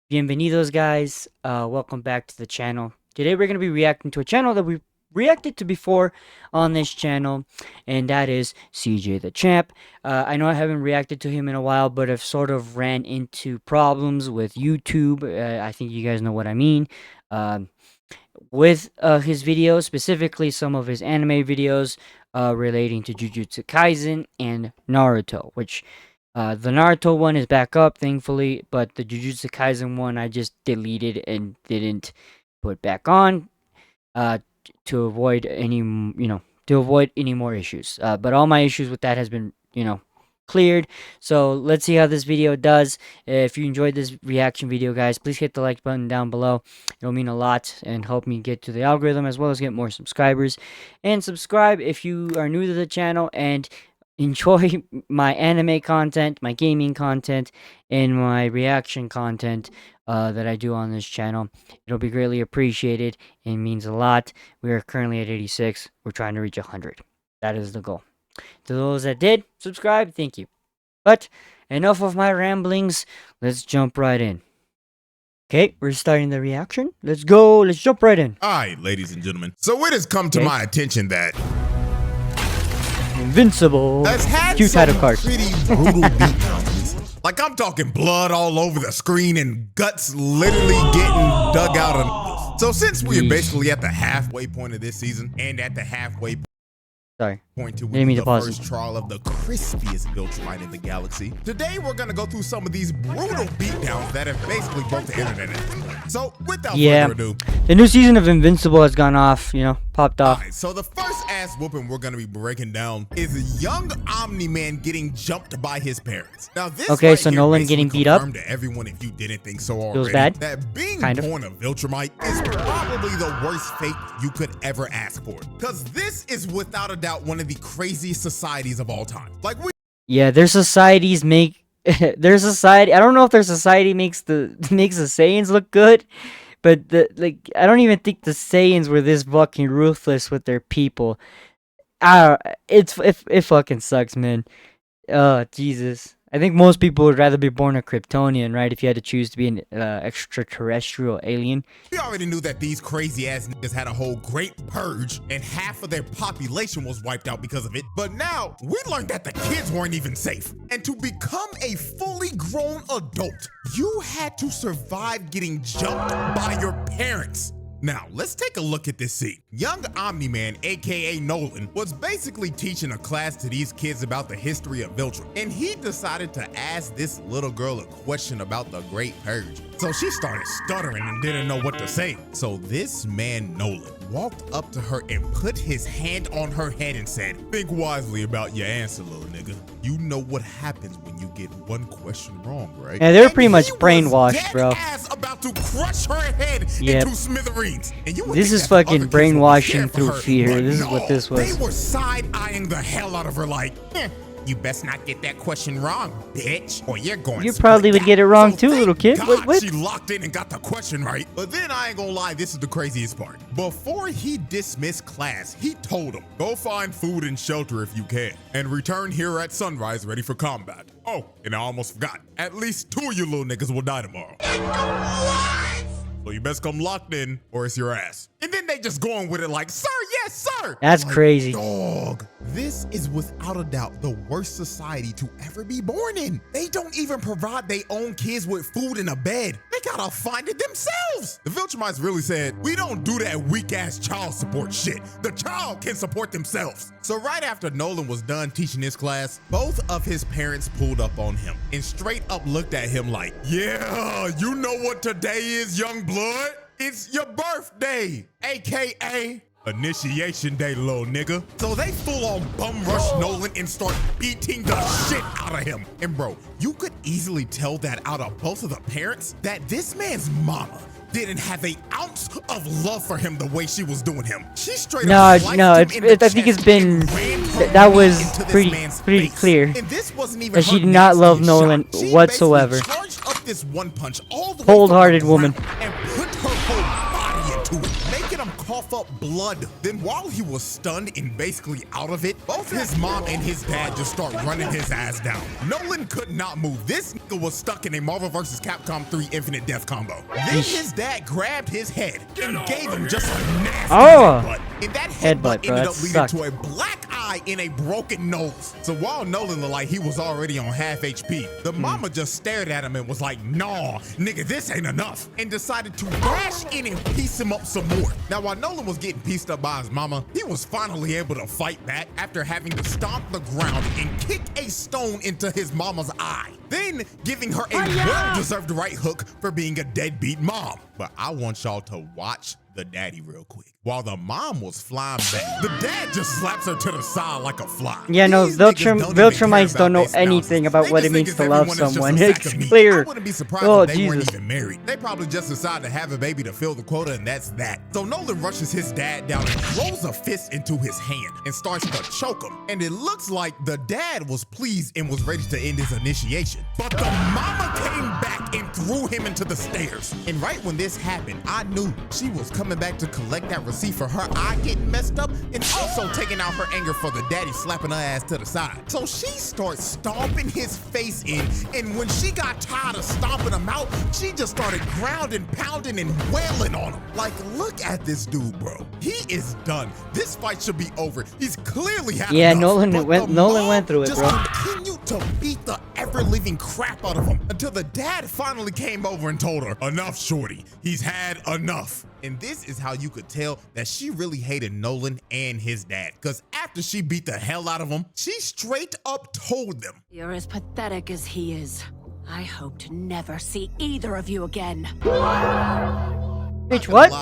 Bienvenidos, guys. Welcome back to the channel. Today we're going to be reacting to a channel that we reacted to before on this channel, and that is CJ the Champ. I know I haven't reacted to him in a while, but I've sort of ran into problems with YouTube. I think you guys know what I mean. With his videos, specifically some of his anime videos relating to Jujutsu Kaisen and Naruto, which the Naruto one is back up, thankfully, but the Jujutsu Kaisen one I just deleted and didn't put back on to avoid any, to avoid any more issues. But all my issues with that has been, cleared. So let's see how this video does. If you enjoyed this reaction video, guys, please hit the like button down below. It'll mean a lot and help me get to the algorithm as well as get more subscribers. And subscribe if you are new to the channel and enjoy my anime content, my gaming content, and my reaction content that I do on this channel. It'll be greatly appreciated and means a lot. We are currently at 86. We're trying to reach 100. That is the goal. To those that did subscribe, thank you. But enough of my ramblings. Let's jump right in. Okay, we're starting the reaction. Let's go. Let's jump right in. All right, ladies and gentlemen. So it has come to my attention that Invincible. has had Cute some title card. pretty brutal beatdowns. Like, I'm talking blood all over the screen and guts literally getting dug out of. So since we are basically at the halfway point of this season and at the halfway Sorry. point to Didn't mean the to pause. first trial of the crispiest Viltrumite in the galaxy, today we're gonna go through some of these brutal beatdowns that have basically broke the internet. So without further ado, the new season of Invincible has gone off, popped off. right, so the first ass whooping we're gonna be breaking down is a young Omni-Man getting jumped by his parents. Now this Okay, right so here Nolan basically getting beat up? confirmed to everyone, if you didn't think so already, Feels bad. that being Kind of. born a Viltrumite is probably the worst fate you could ever ask for. Cause this is without a doubt one of the craziest societies of all time. Like Yeah, their societies make their society. I don't know if their society makes the Saiyans look good, but I don't even think the Saiyans were this fucking ruthless with their people. It fucking sucks, man. Oh, Jesus. I think most people would rather be born a Kryptonian, right? If you had to choose to be an extraterrestrial alien. we already knew that these crazy ass niggas had a whole great purge and half of their population was wiped out because of it. But now we learned that the kids weren't even safe. And to become a fully grown adult, you had to survive getting jumped by your parents. Now, let's take a look at this scene. Young Omni-Man, aka Nolan, was basically teaching a class to these kids about the history of Viltrum, and he decided to ask this little girl a question about the Great Purge. So she started stuttering and didn't know what to say. So this man, Nolan, walked up to her and put his hand on her head and said, "Think wisely about your answer, little nigga. You know what happens when you get one question wrong, right?" Yeah, they're pretty And much he was brainwashed, bro. dead-ass about to crush her head Yep. into smithereens. And you would This think is that the fucking other kids would be brainwashing scared for through her, fear. but This is no, what this was. They were side-eyeing the hell out of her like, "You best not get that question wrong, bitch, or you're going You to probably split would get it out." wrong So too, thank little kid. God What? she locked in and got the question right. But then I ain't gonna lie, this is the craziest part. Before he dismissed class, he told them, "Go find food and shelter if you can, and return here at sunrise ready for combat. Oh, and I almost forgot. At least 2 of you little niggas will die tomorrow. So you best come locked in or it's your ass." And then they just going with it like, "Sir, yes, sir." That's Like, crazy. dog, this is without a doubt the worst society to ever be born in. They don't even provide their own kids with food and a bed. They gotta find it themselves. The Viltrumites really said, "We don't do that weak ass child support shit. The child can support themselves." So right after Nolan was done teaching his class, both of his parents pulled up on him and straight up looked at him like, "Yeah, you know what today is, young blood? It's your birthday, AKA initiation day, little nigga." So they full on bum rush Nolan and start beating the shit out of him. And bro, you could easily tell that out of both of the parents that this man's mama didn't have an ounce of love for him the way she was doing him. She straight up sliced him in the I think it's chest been and ran her that knee was into this pretty man's pretty face. clear And this wasn't even that she her did not love nastiest Nolan shot. She whatsoever. basically charged up this one punch all the way Cold-hearted from the woman. ground and put her whole body into it, making making him cough up blood. Then while he was stunned and basically out of it, both his mom and his dad just start running his ass down. Nolan could not move. This nigga was stuck in a Marvel vs. Capcom 3 Infinite Death combo. Then his dad grabbed his head and gave him just a nasty headbutt. And that headbutt ended up leading to a black eye and a broken nose. So while Nolan looked like he was already on half HP, the mama just stared at him and was like, nah, nigga, this ain't enough, and decided to dash in and piece him up some more. Now, while Nolan was getting pieced up by his mama, he was finally able to fight back after having to stomp the ground and kick a stone into his mama's eye, then giving her a well-deserved right hook for being a deadbeat mom. But I want y'all to watch the daddy real quick. While the mom was flying back, the dad just slaps her to the side like a fly. Yeah, no, Viltrumites don't know anything about what it means to love someone. It's clear. I wouldn't be surprised if they weren't even married. They probably just decided to have a baby to fill the quota, and that's that. So Nolan rushes his dad down and throws a fist into his hand and starts to choke him. And it looks like the dad was pleased and was ready to end his initiation. But the mama came back and threw him into the stairs. And right when this happened, I knew she was coming back to collect that receipt for her eye getting messed up and also taking out her anger for the daddy slapping her ass to the side. So she starts stomping his face in, and when she got tired of stomping him out, she just started grounding, pounding, and wailing on him. Like, look at this dude, bro. He is done. This fight should be over. He's clearly had enough. Nolan went through it, bro. Just continued to beat the ever-living crap out of him until the dad finally came over and told her, enough, shorty. He's had enough. And this is how you could tell that she really hated Nolan and his dad. Because after she beat the hell out of him, she straight up told them, "You're as pathetic as he is. I hope to never see either of you again." Bitch, what?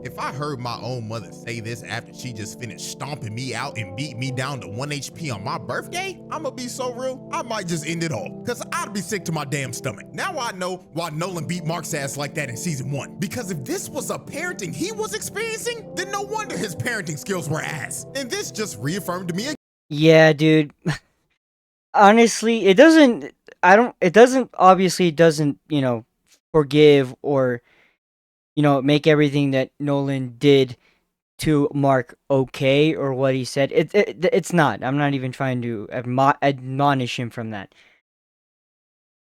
If I heard my own mother say this after she just finished stomping me out and beat me down to 1 HP on my birthday, I'ma be so real, I might just end it all. Cause I'd be sick to my damn stomach. Now I know why Nolan beat Mark's ass like that in season 1. Because if this was a parenting he was experiencing, then no wonder his parenting skills were ass. And this just reaffirmed to me again. Yeah, dude. Honestly, it obviously doesn't, forgive or, make everything that Nolan did to Mark okay or what he said. It's not. I'm not even trying to admonish him from that.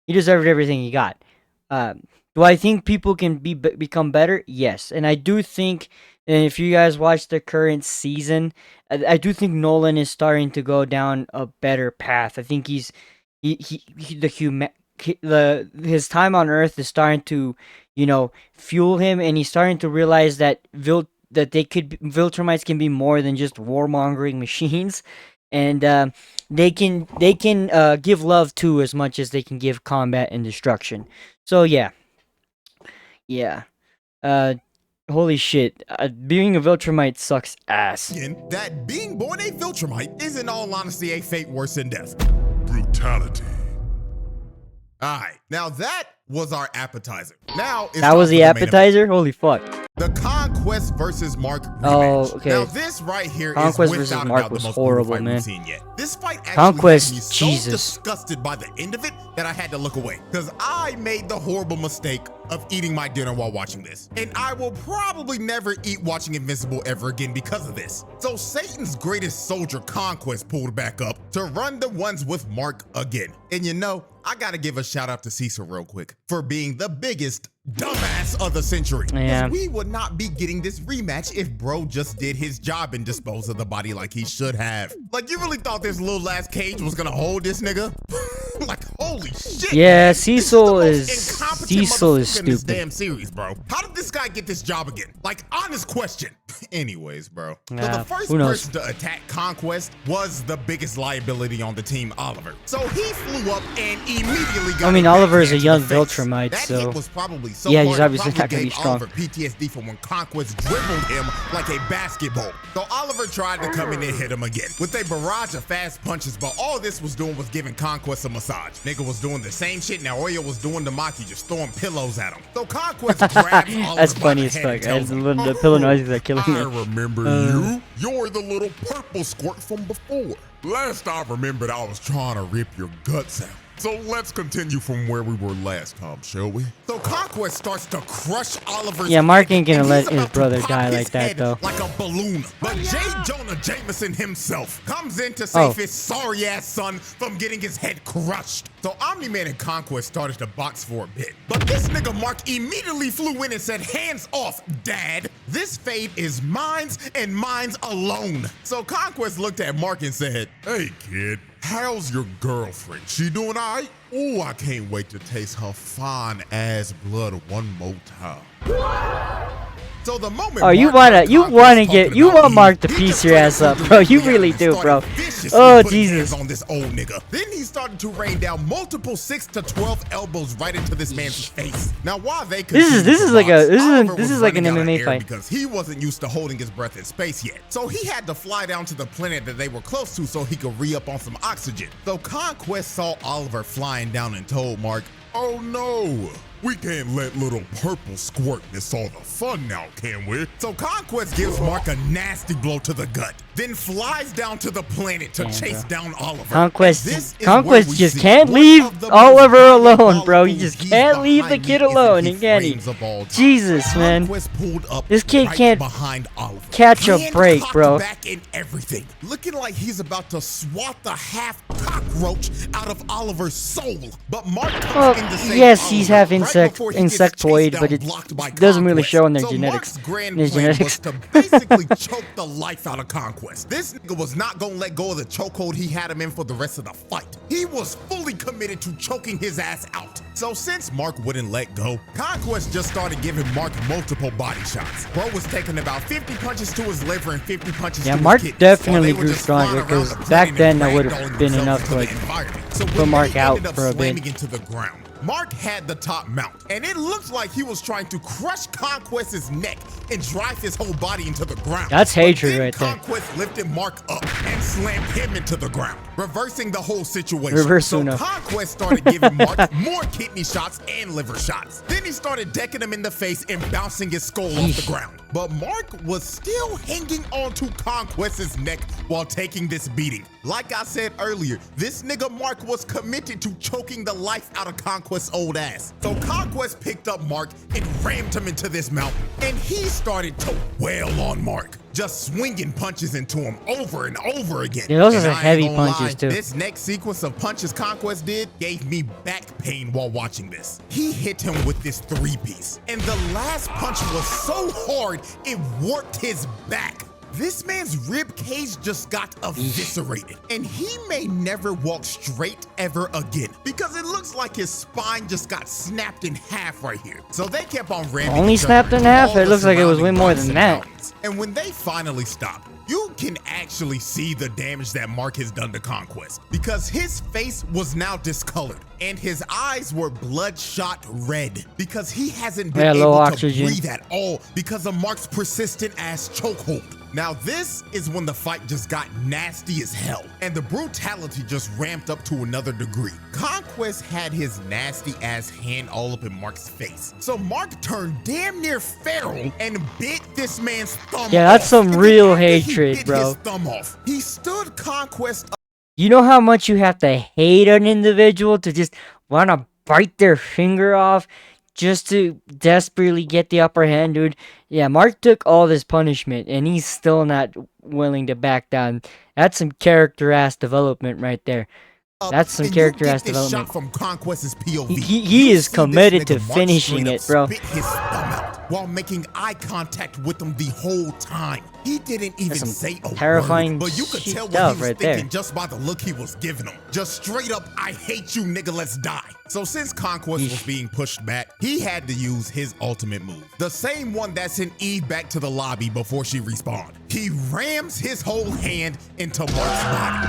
He deserved everything he got. Do I think people can become better? Yes. And I do think, and if you guys watch the current season, I do think Nolan is starting to go down a better path. I think his time on Earth is starting to, fuel him, and he's starting to realize that Viltrumites can be more than just warmongering machines, and they can give love too as much as they can give combat and destruction. So yeah. Holy shit, being a Viltrumite sucks ass. That being born a Viltrumite is in all honesty a fate worse than death. Brutality. Alright, now that was our appetizer. Now it's that was the appetizer? Holy fuck. The Conquest versus Mark rematch. Oh, okay. Now this right here Conquest is versus without Mark a doubt was the most horrible, brutal fight man. we've seen yet. This fight actually Conquest, had me so Jesus. disgusted by the end of it that I had to look away. Because I made the horrible mistake of eating my dinner while watching this. And I will probably never eat watching Invincible ever again because of this. So Satan's greatest soldier, Conquest, pulled back up to run the ones with Mark again. And I gotta give a shout out to Cecil real quick for being the biggest dumbass of the century. Yeah. We would not be getting this rematch if bro just did his job and disposed of the body like he should have. Like, you really thought this little ass cage was gonna hold this nigga? Like, holy shit. Yeah, man. Cecil This is the most incompetent Cecil is motherfucker in this stupid. damn series, bro. How did this guy get this job again? Like, honest question. Anyways, bro. So the first who knows? person to attack Conquest was the biggest liability on the team, Oliver. So he flew up and immediately got Oliver is a young Viltrumite, Viltrumite, so that hit was probably so yeah, hard he's it obviously probably not gonna be gave strong. Oliver PTSD from when Conquest dribbled him like a basketball. So Oliver tried to come in and hit him again with a barrage of fast punches, but all this was doing was giving Conquest a massage. Nigga was doing the same shit now Oyo was doing to Maki, just throwing pillows at him. So Conquest grabs Oliver That's by funny the as head fuck. and tells him, The pillow noises are killing I me. remember you. You're the little purple squirt from before. last I remembered I was trying to rip your guts out. So let's continue from where we were last time, shall we? So Conquest starts to crush Oliver's Yeah, Mark head, ain't gonna and let he's his about to brother pop die his like that, head though. like a balloon. But J. Jonah Jameson himself comes in to save Oh. his sorry ass son from getting his head crushed. So Omni-Man and Conquest started to box for a bit. But this nigga Mark immediately flew in and said, "Hands off, Dad. This fade is mine's and mine's alone." So Conquest looked at Mark and said, "Hey kid, how's your girlfriend? She doing all right? Ooh, I can't wait to taste her fine ass blood one more time." So the moment Oh, you Mark want Mark to piece your ass up, bro. You really do, bro. Oh, Jesus. On this old nigga. Then he started to rain down multiple 6 to 12 elbows right into this man's face. Now, while they This is like an MMA fight. because he wasn't used to holding his breath in space yet. So he had to fly down to the planet that they were close to so he could re-up on some oxygen. So Conquest saw Oliver flying down and told Mark, "Oh no, we can't let little purple squirt miss all the fun now, can we?" So Conquest gives Mark a nasty blow to the gut, then flies down to the planet to chase down Oliver. Conquest where we just see can't one leave of the most Oliver alone, diabolical bro. You just he's can't leave the behind kid me isn't alone, he and can he? frames of all time. Jesus, man. Conquest pulled up This kid right can't behind Oliver, catch a hand break, cocked bro. back and everything, looking like he's about to swat the half cockroach out of Oliver's soul. But Mark comes in to save yes, he's Oliver half right before he gets insectoid, chased but down, it blocked by doesn't really Conquest. show in their So genetics. Mark's grand In his plan genetics. was to basically choke the life out of Conquest. This nigga was not gonna let go of the chokehold he had him in for the rest of the fight. He was fully committed to choking his ass out. So since Mark wouldn't let go, Conquest just started giving Mark multiple body shots. Bro was taking about 50 punches to his liver and 50 punches to Mark his kidneys, definitely while they were grew just flying stronger, around 'cause the back planet then and that would've ragdolling been themselves enough to, into like, the environment. So put when Mark they out ended up for a bit. slamming into the ground, Mark had the top mount, and it looked like he was trying to crush Conquest's neck and drive his whole body into the ground. That's But hatred then right there. Conquest lifted Mark up and slammed him into the ground, reversing the whole situation. Reverse so Uno. Conquest started giving Mark more kidney shots and liver shots. Then he started decking him in the face and bouncing his skull off the ground. But Mark was still hanging onto Conquest's neck while taking this beating. Like I said earlier, this nigga Mark was committed to choking the life out of Conquest's old ass. So Conquest picked up Mark and rammed him into this mountain, and he started to wail on Mark, just swinging punches into him over and over again. Yeah, those are And some I ain't heavy gonna punches, lie, too. This next sequence of punches Conquest did gave me back pain while watching this. He hit him with this 3-piece, and the last punch was so hard it warped his back. This man's rib cage just got eviscerated, and he may never walk straight ever again because it looks like his spine just got snapped in half right here. So they kept on ramming. Only each other snapped in into half? all It the looks like it was way surrounding more rocks than and that. mountains. And when they finally stopped, you can actually see the damage that Mark has done to Conquest because his face was now discolored and his eyes were bloodshot red because he hasn't been low able oxygen. to breathe at all because of Mark's persistent ass chokehold. Now this is when the fight just got nasty as hell and the brutality just ramped up to another degree. Conquest had his nasty ass hand all up in Mark's face. So Mark turned damn near feral and bit this man's thumb Yeah, that's off. some And then real after he hatred, bit bro. his thumb off, he stood Conquest up. You know how much you have to hate an individual to just want to bite their finger off just to desperately get the upper hand, dude? Yeah, Mark took all this punishment, and he's still not willing to back down. That's some character-ass development right there. That's some And character you ass get this development. shot from Conquest's POV. He You is see this committed nigga to Mark finishing straight it, up bro. Spit his thumb out while making eye contact with him the whole time. He didn't even some say a terrifying word, but you could shit tell what stuff he was right there. thinking just by the look he was giving him. Just straight up, "I hate you, nigga, let's die." So since Conquest was being pushed back, he had to use his ultimate move. The same one that sent Eve back to the lobby before she respawned. He rams his whole hand into Mark's body.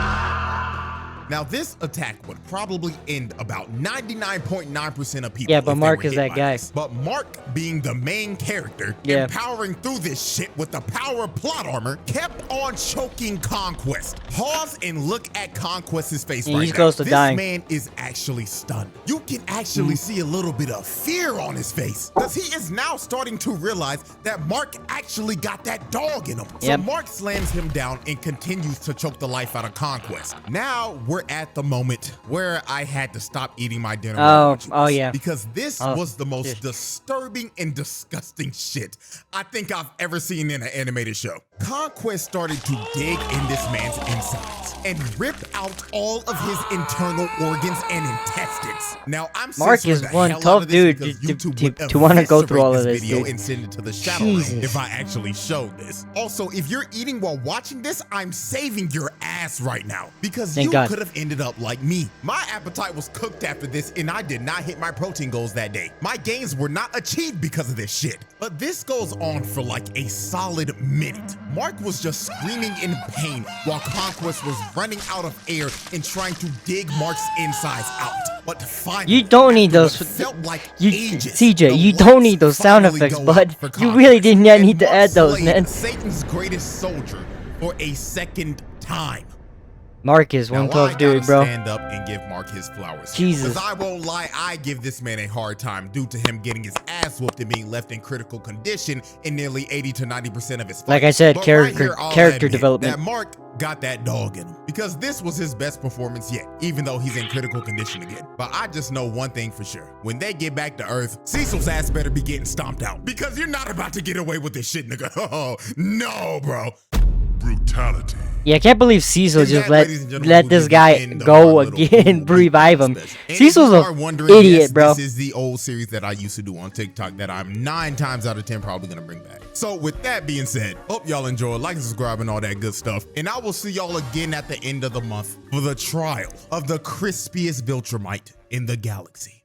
Now, this attack would probably end about 99.9% of people. Yeah, but if they Mark were is hit that by guy. this. But Mark, being the main character, Yeah. empowering through this shit with the power of plot armor, kept on choking Conquest. Pause and look at Conquest's face Yeah, right he's now. close to this dying. man is actually stunned. You can actually see a little bit of fear on his face because he is now starting to realize that Mark actually got that dog in him. Yep. So Mark slams him down and continues to choke the life out of Conquest. Now we're at the moment where I had to stop eating my dinner. Oh yeah. Because this was the most disturbing and disgusting shit I think I've ever seen in an animated show. Conquest started to dig in this man's insides and rip out all of his internal organs and intestines. Now, I'm Mark is one tough dude to want to go through all of this video dude. and send it to the shadow realm if I actually showed this. Also, if you're eating while watching this, I'm saving your ass right now because you could have ended up like me. My appetite was cooked after this and I did not hit my protein goals that day. My gains were not achieved because of this shit. But this goes on for like a solid minute. Mark was just screaming in pain while Conquest was running out of air and trying to dig Mark's insides out. But finally, you don't need those. Felt like CJ, you don't need those sound effects, bud. You really did not need to add those, man. Satan's greatest soldier for a second time. Mark is one tough dude, bro. Stand up and give Mark his flowers. Jesus. Because I won't lie, I give this man a hard time due to him getting his ass whooped and being left in critical condition in nearly 80 to 90% of his fights. Like I said, but character development. That Mark got that dog in him because this was his best performance yet, even though he's in critical condition again. But I just know one thing for sure. When they get back to Earth, Cecil's ass better be getting stomped out because you're not about to get away with this shit, nigga. Oh, no, bro. Brutality. Yeah, I can't believe Cecil just let this guy go again, revive him. Cecil's an idiot, bro. This is the old series that I used to do on TikTok that I'm 9 times out of 10 probably gonna bring back. So with that being said, hope y'all enjoy, like and subscribe and all that good stuff. And I will see y'all again at the end of the month for the trial of the crispiest Viltrumite in the galaxy.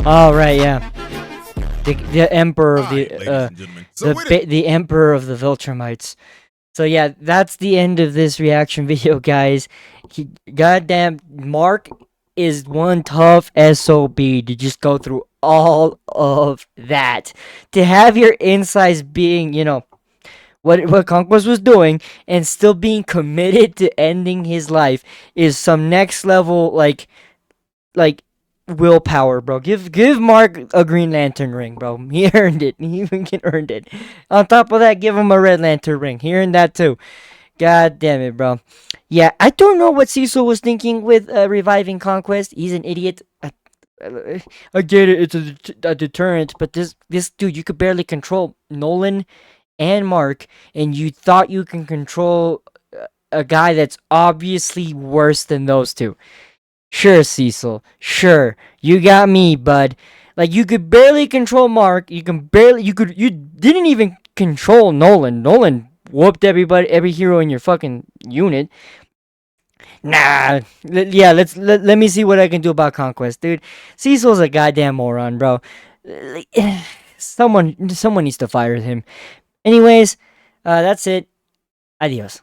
All right, yeah. The emperor of the emperor of the Viltrumites. So yeah, that's the end of this reaction video, guys. Goddamn, Mark is one tough SOB to just go through all of that. To have your insides being, you know, what Conquest was doing and still being committed to ending his life is some next level like willpower, bro. Give Mark a Green Lantern ring, bro. He earned it. He even earned it. On top of that, give him a Red Lantern ring. He earned that too. God damn it, bro. Yeah, I don't know what Cecil was thinking with reviving Conquest. He's an idiot. I get it. It's a deterrent, but this dude, you could barely control Nolan and Mark, and you thought you can control a guy that's obviously worse than those two. Sure, Cecil. Sure. You got me, bud. Like, you could barely control Mark. You didn't even control Nolan. Nolan whooped every hero in your fucking unit. Nah. Yeah, let me see what I can do about Conquest, dude. Cecil's a goddamn moron, bro. Someone needs to fire him. Anyways, that's it. Adios.